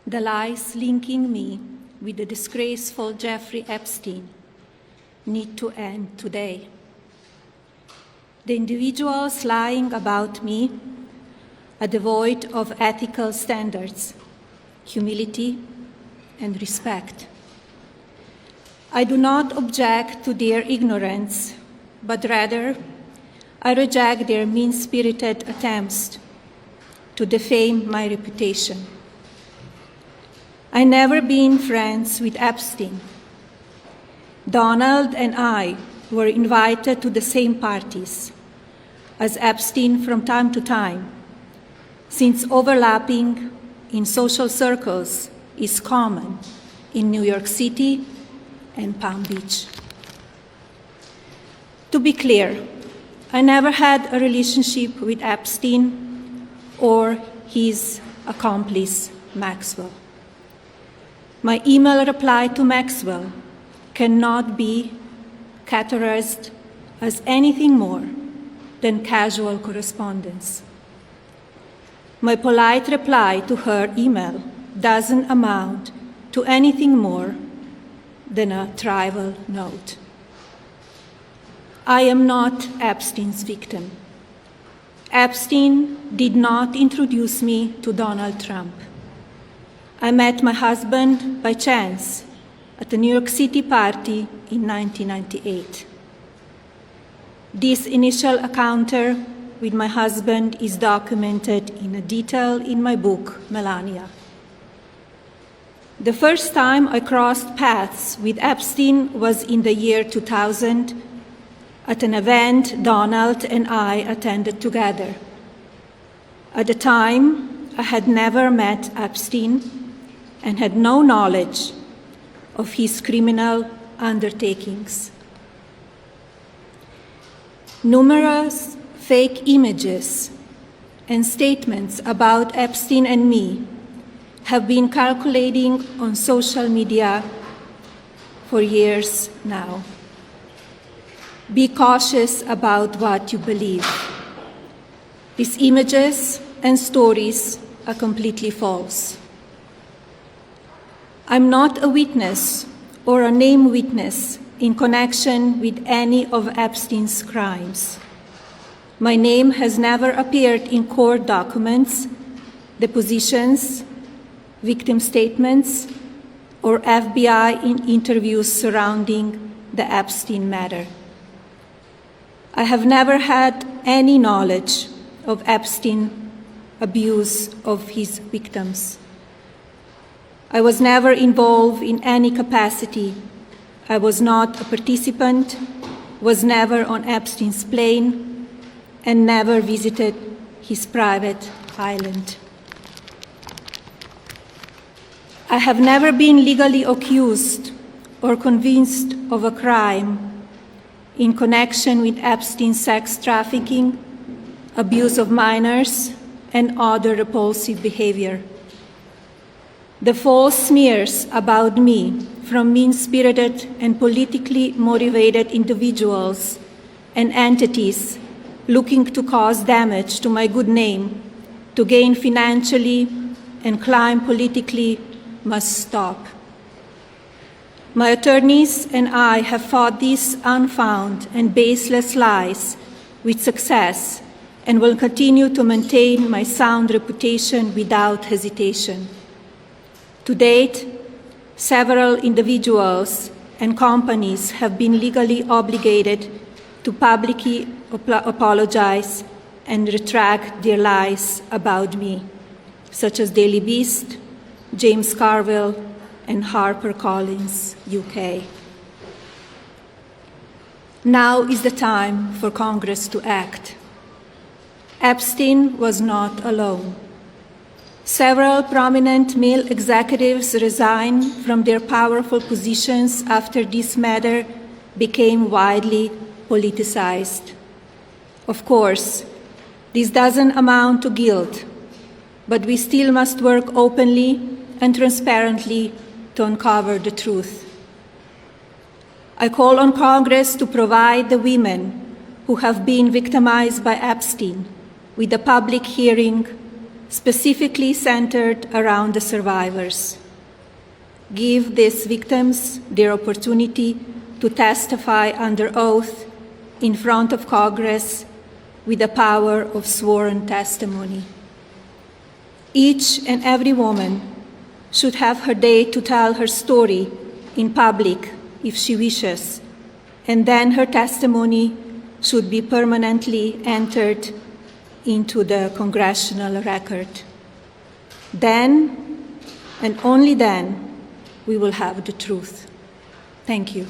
The lies linking me with the disgraceful Jeffrey Epstein need to end today. The individuals lying about me are devoid of ethical standards, humility, and respect. I do not object to their ignorance, but rather I reject their mean-spirited attempts to defame my reputation. I never been friends with Epstein. Donald and I were invited to the same parties as Epstein from time to time, since overlapping in social circles is common in New York City and Palm Beach. To be clear, I never had a relationship with Epstein or his accomplice, Maxwell. My email reply to Maxwell cannot be categorized as anything more than casual correspondence. My polite reply to her email doesn't amount to anything more than a trivial note. I am not Epstein's victim. Epstein did not introduce me to Donald Trump. I met my husband by chance at a New York City party in 1998. This initial encounter with my husband is documented in detail in my book, Melania. The first time I crossed paths with Epstein was in the year 2000 at an event Donald and I attended together. At the time, I had never met Epstein and had no knowledge of his criminal undertakings. Numerous fake images and statements about Epstein and me have been circulating on social media for years now. Be cautious about what you believe. These images and stories are completely false. I'm not a witness or a named witness in connection with any of Epstein's crimes. My name has never appeared in court documents, depositions, victim statements, or FBI interviews surrounding the Epstein matter. I have never had any knowledge of Epstein's abuse of his victims. I was never involved in any capacity. I was not a participant, was never on Epstein's plane, and never visited his private island. I have never been legally accused or convinced of a crime in connection with Epstein's sex trafficking, abuse of minors, and other repulsive behavior. The false smears about me from mean-spirited and politically motivated individuals and entities looking to cause damage to my good name, to gain financially and climb politically, must stop. My attorneys and I have fought these unfounded and baseless lies with success and will continue to maintain my sound reputation without hesitation. To date, several individuals and companies have been legally obligated to publicly apologize and retract their lies about me, such as Daily Beast, James Carville, and HarperCollins, UK. Now is the time for Congress to act. Epstein was not alone. Several prominent male executives resigned from their powerful positions after this matter became widely politicized. Of course, this doesn't amount to guilt, but we still must work openly and transparently to uncover the truth. I call on Congress to provide the women who have been victimized by Epstein with a public hearing specifically centered around the survivors. Give these victims their opportunity to testify under oath in front of Congress with the power of sworn testimony. Each and every woman should have her day to tell her story in public if she wishes, and then her testimony should be permanently entered into the congressional record. Then, and only then, we will have the truth. Thank you.